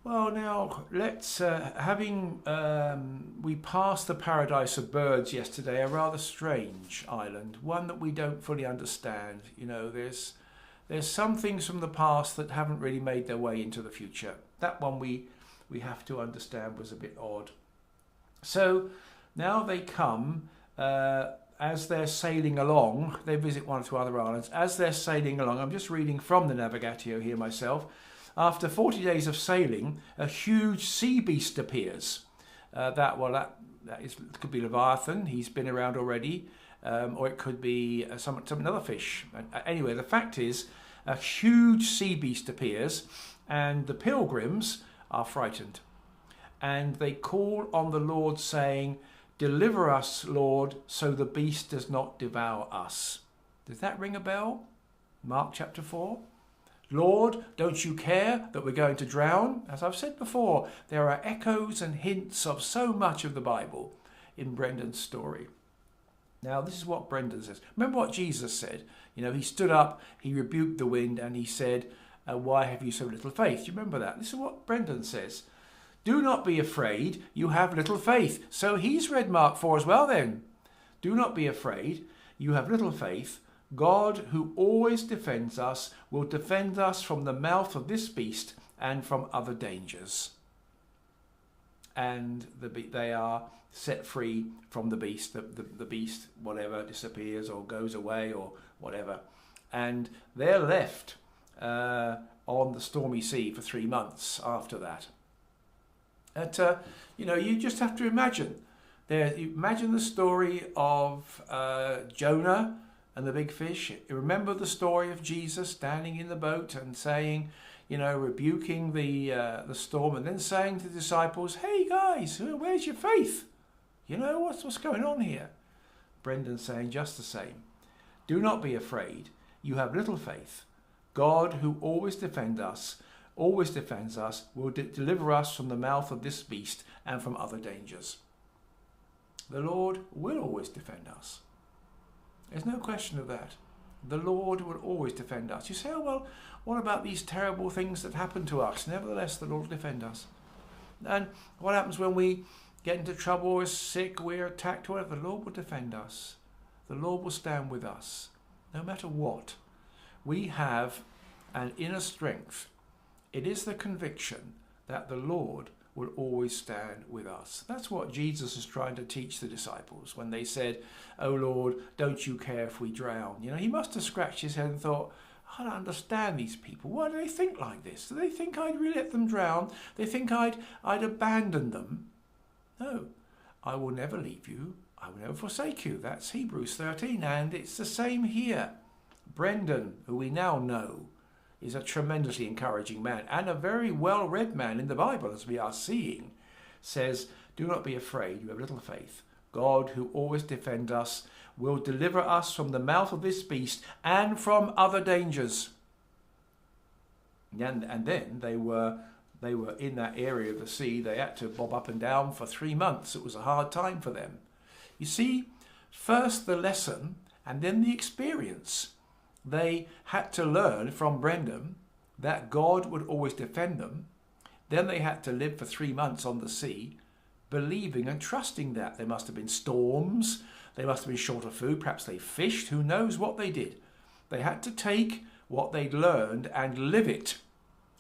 Well, now let's we passed the paradise of birds yesterday, a rather strange island, one that we don't fully understand. There's some things from the past that haven't really made their way into the future. That one we have to understand was a bit odd. So now they come as they're sailing along. They visit one or two other islands. As they're sailing along, I'm just reading from the Navigator here myself. After 40 days of sailing, a huge sea beast appears. That could be Leviathan. He's been around already, or it could be some another fish. Anyway, the fact is, a huge sea beast appears, and the pilgrims are frightened, and they call on the Lord, saying, "Deliver us, Lord, so the beast does not devour us." Does that ring a bell? Mark chapter 4. Lord, don't you care that we're going to drown? As I've said before, there are echoes and hints of so much of the Bible in Brenden's story. Now, this is what Brenden says. Remember what Jesus said? He stood up, he rebuked the wind, and he said, "Why have you so little faith?" Do you remember that? This is what Brenden says. "Do not be afraid, you have little faith." So he's read Mark 4 as well then. Do not be afraid, you have little faith. God, who always defends us, will defend us from the mouth of this beast and from other dangers. And they are set free from the beast. The beast, whatever, disappears or goes away or whatever. And they're left on the stormy sea for 3 months after that. You just have to imagine. Imagine the story of Jonah and the big fish. Remember the story of Jesus standing in the boat and saying, rebuking the storm, and then saying to the disciples, "Hey guys, where's your faith? What's going on here?" Brenden saying just the same. Do not be afraid. You have little faith. God, who always defends us, will deliver us from the mouth of this beast and from other dangers. The Lord will always defend us. There's no question of that. The Lord will always defend us. You say, "Oh, well, what about these terrible things that happen to us?" Nevertheless, the Lord will defend us. And what happens when we get into trouble, we're sick, we're attacked, whatever? The Lord will defend us. The Lord will stand with us, no matter what. We have an inner strength. It is the conviction that the Lord will always stand with us. That's what Jesus is trying to teach the disciples when they said, "Oh Lord, don't you care if we drown?" He must have scratched his head and thought, "I don't understand these people. Why do they think like this? Do they think I'd really let them drown? They think I'd abandon them? No, I will never leave you. I will never forsake you." That's Hebrews 13, and it's the same here. Brenden, who we now know, is a tremendously encouraging man and a very well-read man in the Bible, as we are seeing, says, "Do not be afraid, you have little faith. God, who always defends us, will deliver us from the mouth of this beast and from other dangers." And then they were in that area of the sea. They had to bob up and down for 3 months. It was a hard time for them. You see, first the lesson and then the experience. They had to learn from Brenden that God would always defend them. Then they had to live for 3 months on the sea, believing and trusting that. There must have been storms. They must have been short of food. Perhaps they fished. Who knows what they did? They had to take what they'd learned and live it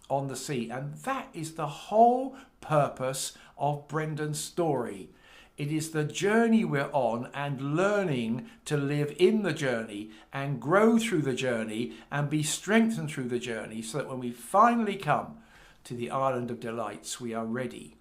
on the sea. And that is the whole purpose of Brenden's story. It is the journey we're on and learning to live in the journey and grow through the journey and be strengthened through the journey so that when we finally come to the island of delights, we are ready.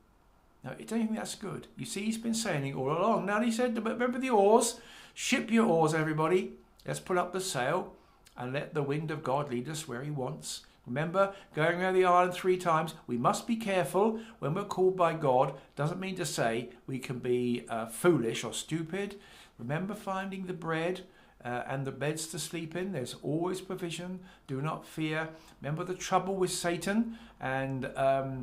Now, don't you think that's good? You see, he's been saying it all along. Now, he said, remember the oars? Ship your oars, everybody. Let's put up the sail and let the wind of God lead us where he wants. Remember, going around the island 3 times, we must be careful when we're called by God. Doesn't mean to say we can be foolish or stupid. Remember finding the bread and the beds to sleep in. There's always provision. Do not fear. Remember the trouble with Satan and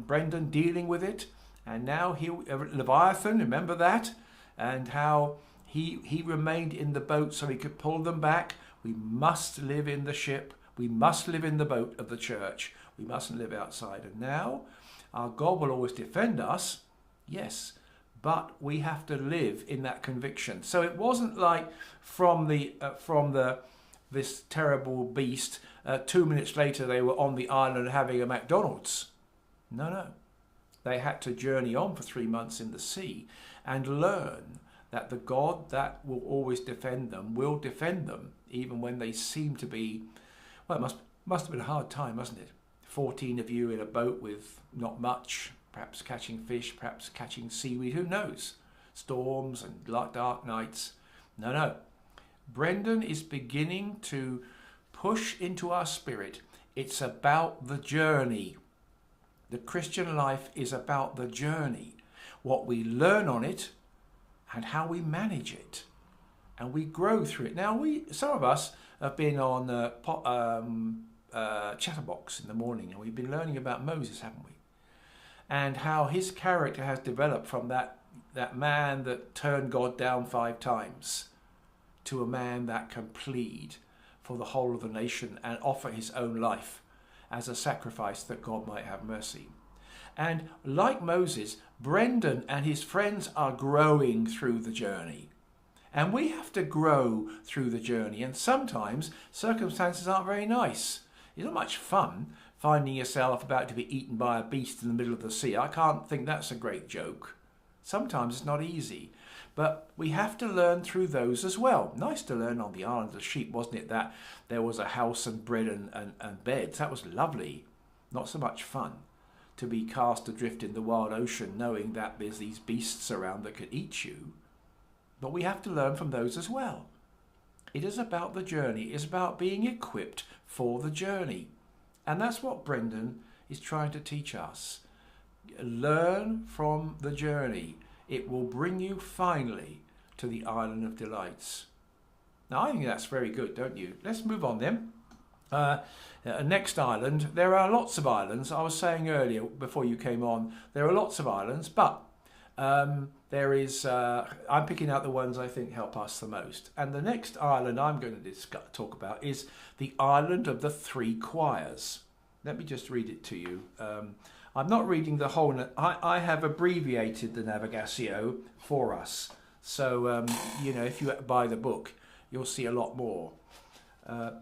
Brenden dealing with it. And now Leviathan, remember that? And how he remained in the boat so he could pull them back. We must live in the ship. We must live in the boat of the church. We mustn't live outside. And now Our God will always defend us, yes, but we have to live in that conviction. So it wasn't like from this terrible beast, 2 minutes later they were on the island having a McDonald's. No. They had to journey on for 3 months in the sea and learn that the God that will always defend them will defend them, even when they seem to be, well, it must have been a hard time, mustn't it? 14 of you in a boat with not much, perhaps catching fish, perhaps catching seaweed, who knows? Storms and dark nights. No. Brenden is beginning to push into our spirit. It's about the journey. The Christian life is about the journey. What we learn on it and how we manage it. And we grow through it. Now, some of us have been on Chatterbox in the morning, and we've been learning about Moses, haven't we? And how his character has developed from that man that turned God down 5 times to a man that can plead for the whole of the nation and offer his own life as a sacrifice that God might have mercy. And like Moses, Brenden and his friends are growing through the journey. And we have to grow through the journey. And sometimes circumstances aren't very nice. It's not much fun finding yourself about to be eaten by a beast in the middle of the sea. I can't think that's a great joke. Sometimes it's not easy. But we have to learn through those as well. Nice to learn on the island of sheep, wasn't it? That there was a house and bread and beds. That was lovely. Not so much fun to be cast adrift in the wild ocean knowing that there's these beasts around that could eat you. But we have to learn from those as well. It is about the journey. It's about being equipped for the journey. And that's what Brenden is trying to teach us. Learn from the journey. It will bring you finally to the island of delights. Now, I think that's very good, don't you? Let's move on then. Next island. There are lots of islands. I was saying earlier, before you came on, there are lots of islands, but there is, I'm picking out the ones I think help us the most. And the next island I'm going to talk about is the island of the 3 choirs. Let me just read it to you. I'm not reading the whole. I have abbreviated the Navigacio for us. So, if you buy the book, you'll see a lot more.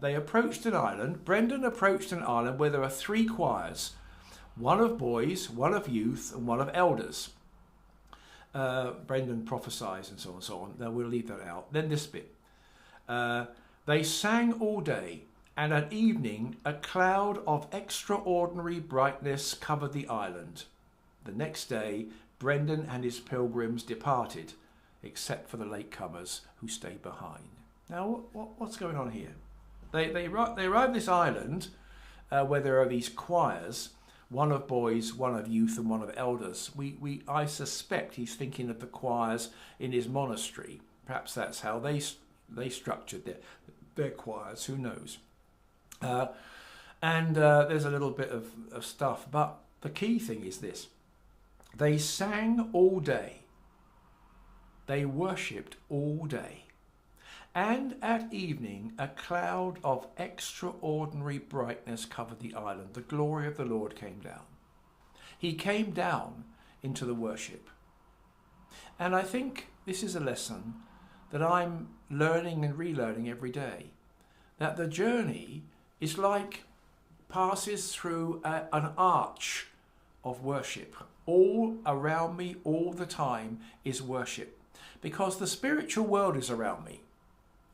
They approached an island. Brenden approached an island where there are 3 choirs. One of boys, one of youth, and one of elders. Brenden prophesies and so on and so on. Now, we'll leave that out. Then this bit. They sang all day. And at evening, a cloud of extraordinary brightness covered the island. The next day, Brenden and his pilgrims departed, except for the latecomers who stayed behind. Now, what's going on here? They arrive at this island where there are these choirs, one of boys, one of youth, and one of elders. I suspect he's thinking of the choirs in his monastery. Perhaps that's how they structured their choirs. Who knows? There's a little bit of stuff, but the key thing is this. They sang all day. They worshipped all day. And at evening, a cloud of extraordinary brightness covered the island. The glory of the Lord came down. He came down into the worship. And I think this is a lesson that I'm learning and relearning every day. That the journey is like passes through an arch of worship. All around me, all the time, is worship. Because the spiritual world is around me,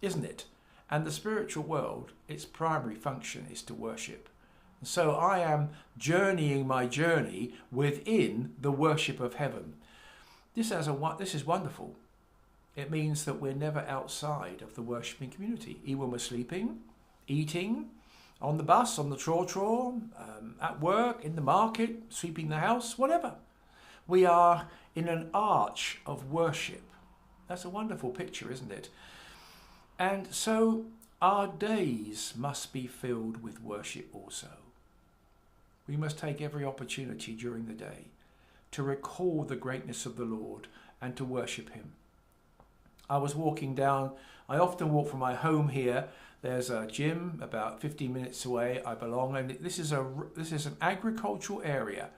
isn't it? And the spiritual world, its primary function is to worship. So I am journeying my journey within the worship of heaven. This is wonderful. It means that we're never outside of the worshipping community. Even when we're sleeping, eating, on the bus, on the traw, at work, in the market, sweeping the house, whatever. We are in an arch of worship. That's a wonderful picture, isn't it? And so our days must be filled with worship also. We must take every opportunity during the day to recall the greatness of the Lord and to worship him. I was walking down, I often walk from my home here. There's a gym about 15 minutes away. I belong, and this is an agricultural area.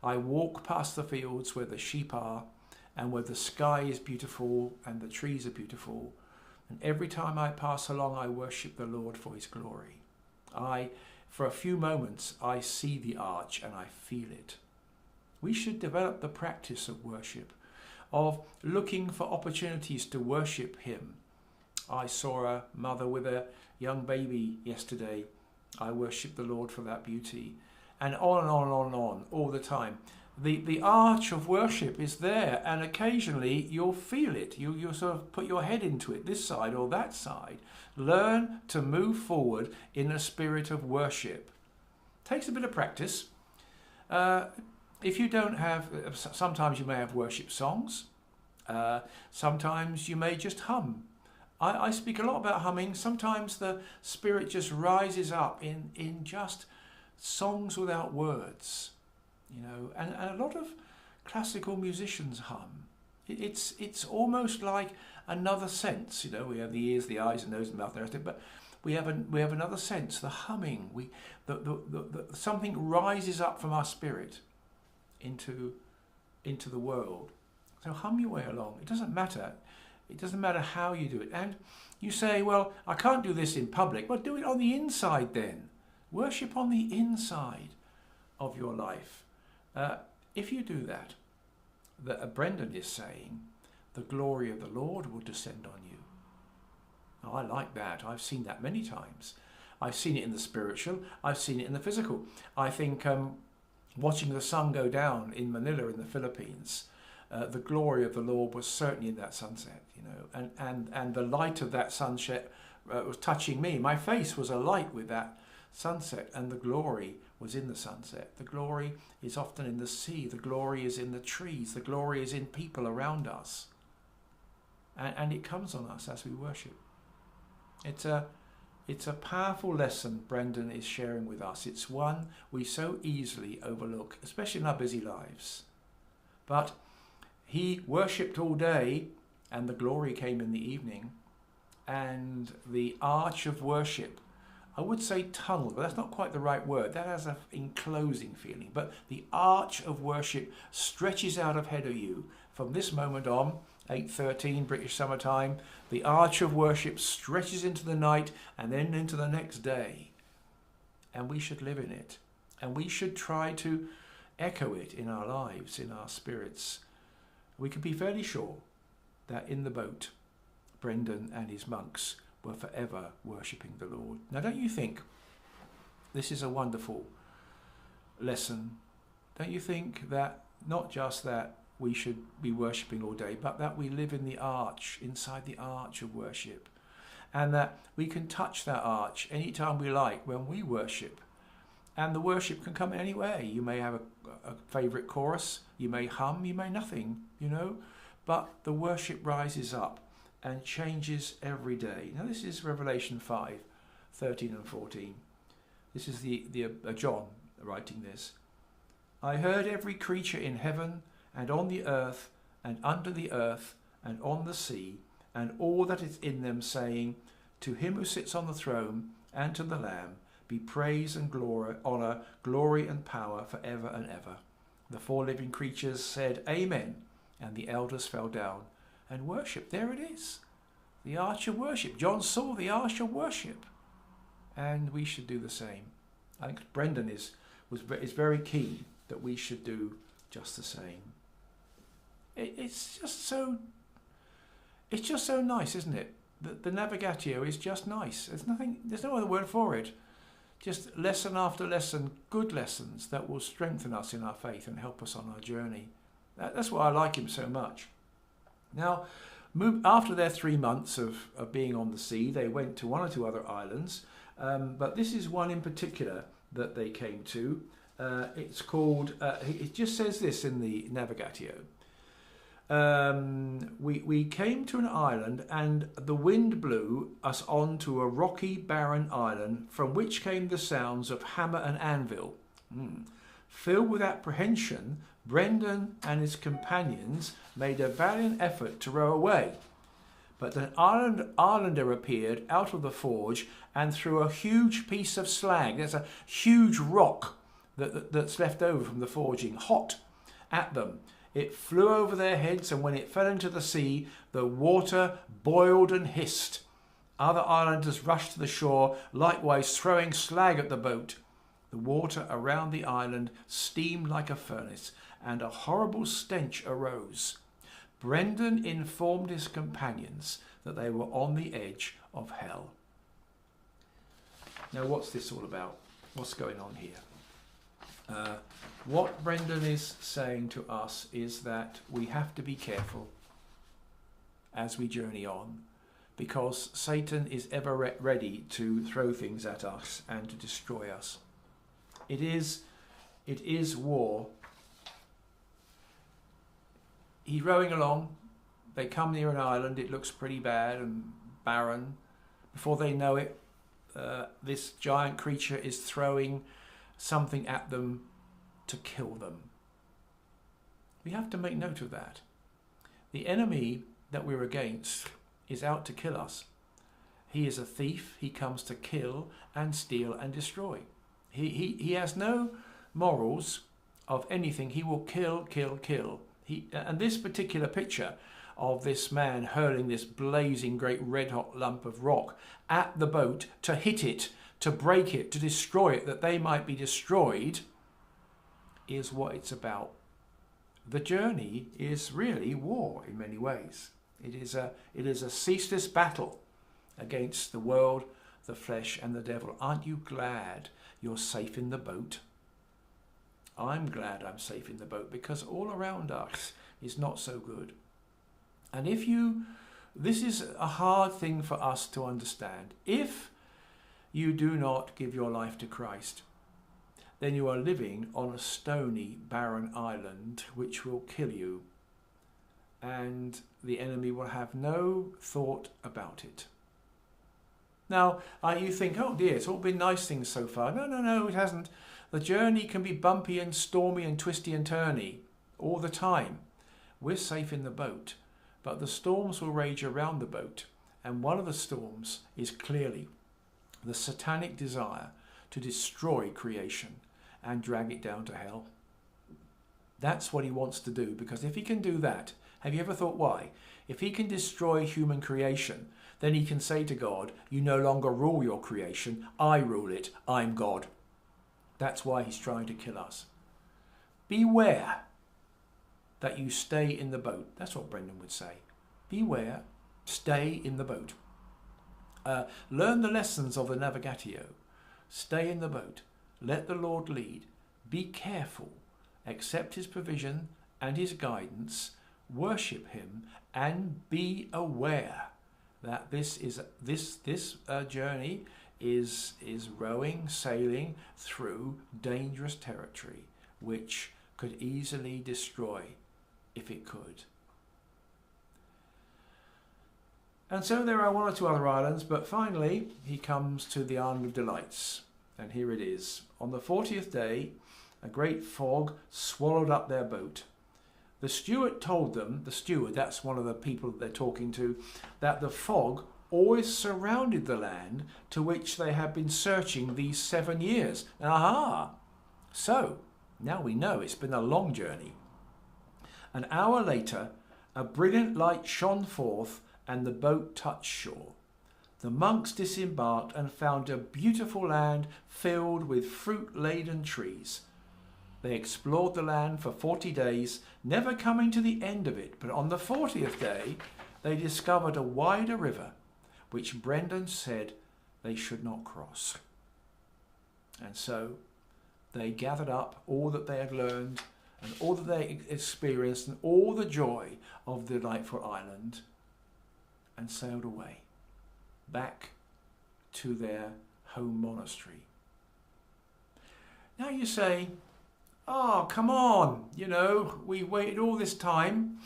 I walk past the fields where the sheep are and where the sky is beautiful and the trees are beautiful. And every time I pass along, I worship the Lord for his glory. For a few moments, I see the arch and I feel it. We should develop the practice of worship, of looking for opportunities to worship him. I saw a mother with a young baby yesterday. I worship the Lord for that beauty. And on and on and on and on, all the time. The arch of worship is there, and occasionally you'll feel it. You'll sort of put your head into it, this side or that side. Learn to move forward in a spirit of worship. Takes a bit of practice. If you don't have, sometimes you may have worship songs. Sometimes you may just hum. I speak a lot about humming. Sometimes the spirit just rises up in just songs without words, and a lot of classical musicians hum. It's almost like another sense. We have the ears, the eyes, the nose, and mouth, and everything, but we have another sense, the humming. Something rises up from our spirit into the world. So hum your way along. It doesn't matter. It doesn't matter how you do it. And you say, well, I can't do this in public. Well, do it on the inside then. Worship on the inside of your life. If you do that, Brenden is saying, the glory of the Lord will descend on you. Oh, I like that. I've seen that many times. I've seen it in the spiritual. I've seen it in the physical. I think watching the sun go down in Manila in the Philippines, the glory of the Lord was certainly in that sunset, and the light of that sunset was touching me. My face was alight with that sunset, and the glory was in the sunset. The glory is often in the sea. The glory is in the trees. The glory is in people around us. And it comes on us as we worship. It's a powerful lesson Brenden is sharing with us. It's one we so easily overlook, especially in our busy lives. But he worshipped all day, and the glory came in the evening. And the arch of worship, I would say tunnel, but that's not quite the right word. That has an enclosing feeling. But the arch of worship stretches out ahead of you. From this moment on, 8:13 British summertime, the arch of worship stretches into the night and then into the next day. And we should live in it. And we should try to echo it in our lives, in our spirits. We can be fairly sure that in the boat, Brenden and his monks were forever worshipping the Lord. Now, don't you think this is a wonderful lesson? Don't you think that not just that we should be worshipping all day, but that we live in the arch, inside the arch of worship, and that we can touch that arch anytime we like when we worship. And the worship can come any way. You may have a favourite chorus, you may hum, you may nothing, but the worship rises up and changes every day. Now this is Revelation 5:13 and 14. This is the John writing this. I heard every creature in heaven and on the earth and under the earth and on the sea and all that is in them saying, to him who sits on the throne and to the Lamb be praise and glory, honour, glory and power forever and ever. The four living creatures said, Amen, and the elders fell down and worshipped. There it is, the arch of worship. John saw the arch of worship, and we should do the same. I think Brenden is very keen that we should do just the same. It's just so nice, isn't it? The Navigator is just nice. There's no other word for it. Just lesson after lesson, good lessons that will strengthen us in our faith and help us on our journey. That's why I like him so much. Now, after their 3 months of being on the sea, they went to one or two other islands, but this is one in particular that they came to. It's called, it just says this in the Navigator. We came to an island and the wind blew us on to a rocky, barren island from which came the sounds of hammer and anvil. Filled with apprehension, Brenden and his companions made a valiant effort to row away. But an islander appeared out of the forge and threw a huge piece of slag, that's a huge rock, that's left over from the forging, hot at them. It flew over their heads, and when it fell into the sea, the water boiled and hissed. Other islanders rushed to the shore, likewise throwing slag at the boat. The water around the island steamed like a furnace, and a horrible stench arose. Brenden informed his companions that they were on the edge of hell. Now, what's this all about? What's going on here? What Brenden is saying to us is that we have to be careful as we journey on, because Satan is ever ready to throw things at us and to destroy us. It is war. He's rowing along. They come near an island. It looks pretty bad and barren. Before they know it, this giant creature is throwing something at them to kill them. We have to make note of that. The enemy that we're against is out to kill us. He is a thief. He comes to kill and steal and destroy. He has no morals of anything. He will kill. And this particular picture of this man hurling this blazing great red hot lump of rock at the boat to hit it, to break it, to destroy it, that they might be destroyed, is what it's about. The journey is really war in many ways. It is a ceaseless battle against the world, the flesh and the devil. Aren't you glad you're safe in the boat? I'm glad I'm safe in the boat, because all around us is not so good. And this is a hard thing for us to understand. If you do not give your life to Christ, then you are living on a stony, barren island which will kill you, and the enemy will have no thought about it. Now, you think, oh dear, it's all been nice things so far. No, it hasn't. The journey can be bumpy and stormy and twisty and turny all the time. We're safe in the boat, but the storms will rage around the boat, and one of the storms is clearly the satanic desire to destroy creation and drag it down to hell. That's what he wants to do, because if he can do that, have you ever thought why? If he can destroy human creation, then he can say to God, you no longer rule your creation, I rule it, I'm God. That's why he's trying to kill us. Beware that you stay in the boat. That's what Brenden would say. Beware, stay in the boat. Learn the lessons of the Navigator. Stay in the boat. Let the Lord lead. Be careful. Accept his provision and his guidance. Worship him, and be aware that this journey is rowing, sailing through dangerous territory, which could easily destroy if it could. And so there are one or two other islands, but finally he comes to the Island of Delights. And here it is. On the 40th day, a great fog swallowed up their boat. The steward told them, that's one of the people that they're talking to, that the fog always surrounded the land to which they had been searching these 7 years. Aha! So, now we know it's been a long journey. An hour later, a brilliant light shone forth and the boat touched shore. The monks disembarked and found a beautiful land filled with fruit-laden trees. They explored the land for 40 days, never coming to the end of it, but on the 40th day they discovered a wider river, which Brenden said they should not cross. And so they gathered up all that they had learned and all that they experienced and all the joy of the delightful island, and sailed away, back to their home monastery. Now you say, oh, come on, we waited all this time.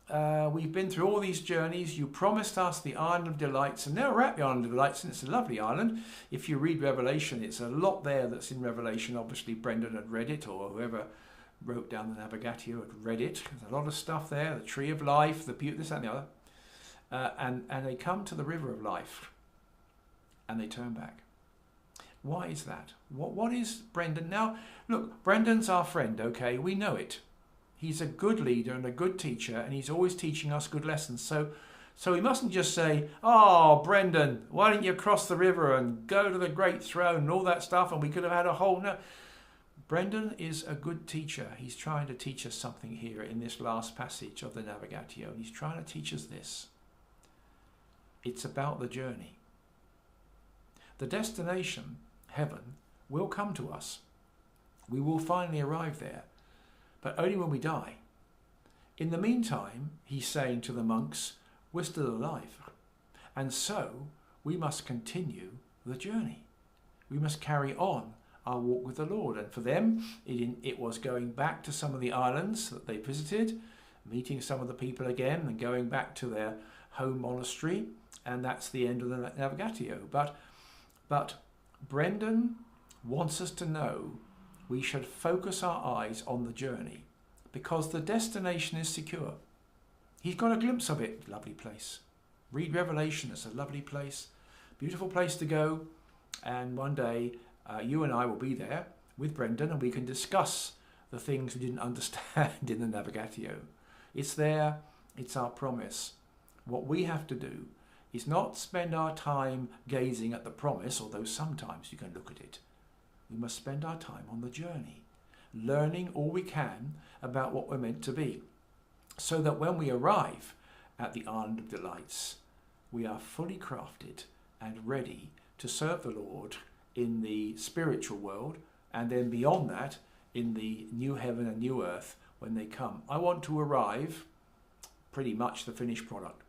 We've been through all these journeys. You promised us the Island of Delights, and now we're at the Island of Delights, and it's a lovely island. If you read Revelation, it's a lot there that's in Revelation. Obviously, Brenden had read it, or whoever wrote down the Navigator had read it. There's a lot of stuff there, the tree of life, the beauty, this, that, and the other. And they come to the river of life, and they turn back. Why is that? What is Brenden? Now, look, Brenden's our friend, okay? We know it. He's a good leader and a good teacher, and he's always teaching us good lessons. So we mustn't just say, oh, Brenden, why didn't you cross the river and go to the great throne and all that stuff, and we could have had a whole... No. Brenden is a good teacher. He's trying to teach us something here in this last passage of the Navigator. And he's trying to teach us this. It's about the journey. The destination, heaven, will come to us. We will finally arrive there, but only when we die. In the meantime, he's saying to the monks, we're still alive. And so we must continue the journey. We must carry on our walk with the Lord. And for them, it was going back to some of the islands that they visited, meeting some of the people again and going back to their home monastery. And that's the end of the Navigator. But Brenden wants us to know we should focus our eyes on the journey because the destination is secure. He's got a glimpse of it. Lovely place. Read Revelation. It's a lovely place. Beautiful place to go. And one day you and I will be there with Brenden and we can discuss the things we didn't understand in the Navigator. It's there. It's our promise. What we have to do is not spend our time gazing at the promise, although sometimes you can look at it. We must spend our time on the journey, learning all we can about what we're meant to be, so that when we arrive at the Island of Delights, we are fully crafted and ready to serve the Lord in the spiritual world, and then beyond that, in the new heaven and new earth when they come. I want to arrive pretty much the finished product.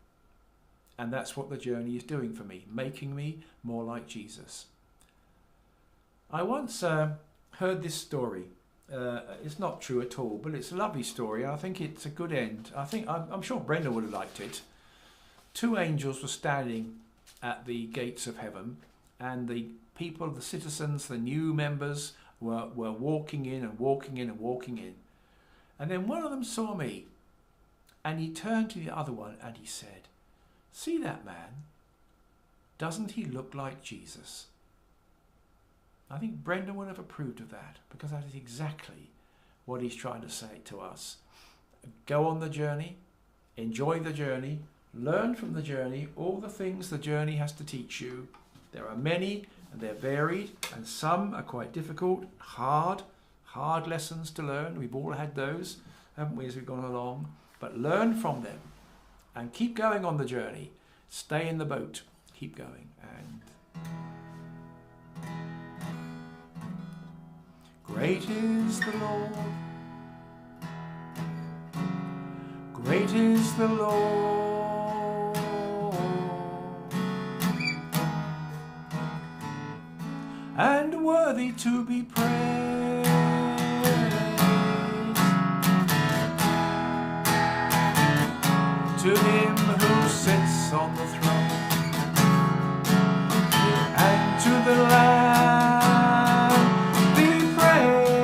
And that's what the journey is doing for me, making me more like Jesus. I once heard this story. It's not true at all, but it's a lovely story. I think it's a good end. I'm sure Brenden would have liked it. Two angels were standing at the gates of heaven, and the people, the citizens, the new members were walking in and walking in and walking in. And then one of them saw me, and he turned to the other one and he said, "See that man? Doesn't he look like Jesus?" I think Brenden would have approved of that because that is exactly what he's trying to say to us. Go on the journey, enjoy the journey, learn from the journey, all the things the journey has to teach you. There are many and they're varied and some are quite difficult, hard lessons to learn. We've all had those, haven't we, as we've gone along? But learn from them. And keep going on the journey. Stay in the boat. Keep going. And great is the Lord. Great is the Lord. And worthy to be praised. To him who sits on the throne, and to the Lamb be praise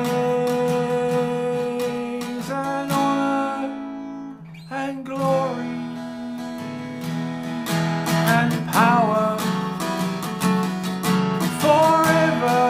and honor and glory and power forever.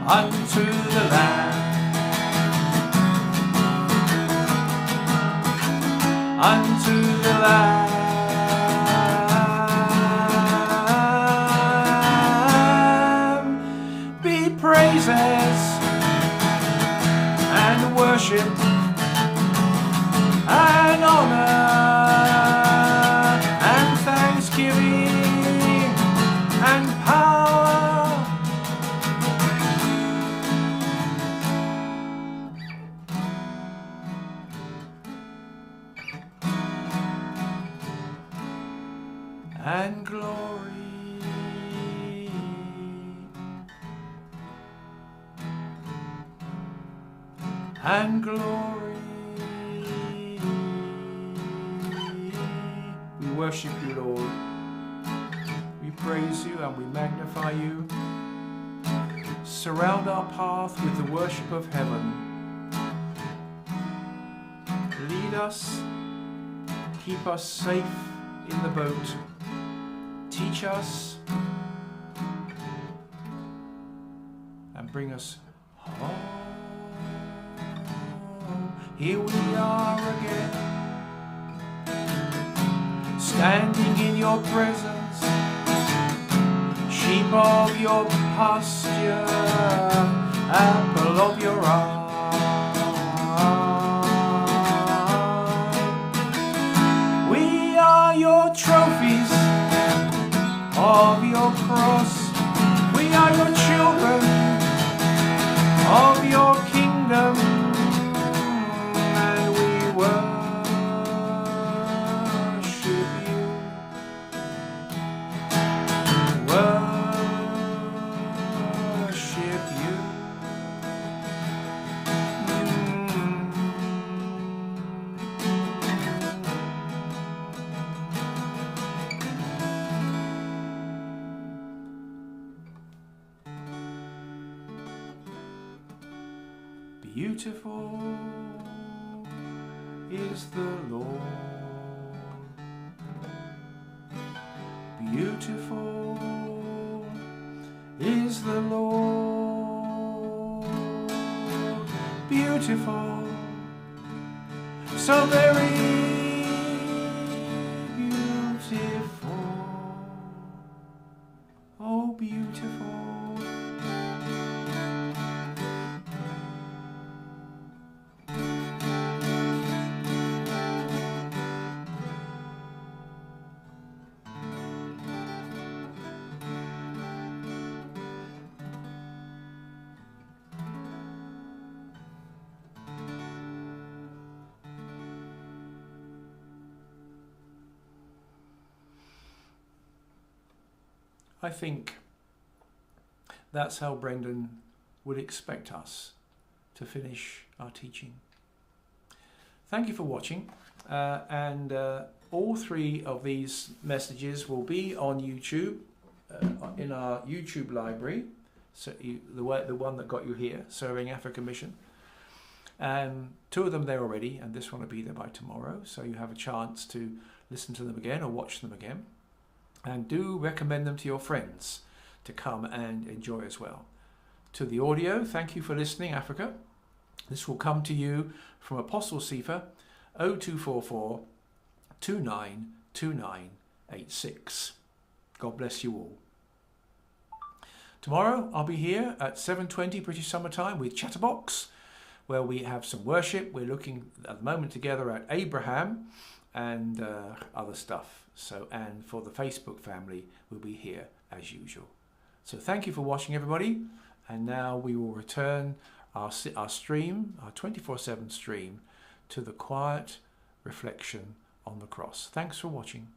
Unto the Lamb, unto the Lamb be praises and worship and honor and thanksgiving and power. And glory and glory. We worship you, Lord. We praise you and we magnify you. Surround our path with the worship of heaven. Lead us, keep us safe in the boat. Teach us and bring us home. Here we are again, standing in your presence, sheep of your pasture, apple of your eye. We are your trophies of your cross. We are your children of your kingdom, and we worship you. Worship you. Beautiful is the Lord. Beautiful is the Lord. Beautiful, so very beautiful. Oh, beautiful. I think that's how Brenden would expect us to finish our teaching. Thank you for watching, and all three of these messages will be on YouTube, in our YouTube library, so the one that got you here, Serving Africa Mission. Two of them there already, and this one will be there by tomorrow, so you have a chance to listen to them again or watch them again. And do recommend them to your friends to come and enjoy as well. To the audio, thank you for listening, Africa. This will come to you from Apostle Cephar 0244 292986. God bless you all. Tomorrow I'll be here at 7:20 British Summer Time with Chatterbox, where we have some worship. We're looking at the moment together at Abraham and other stuff. So, and for the Facebook family, we'll be here as usual. So thank you for watching, everybody. And now we will return our stream, our 24/7 stream, to the quiet reflection on the cross. Thanks for watching.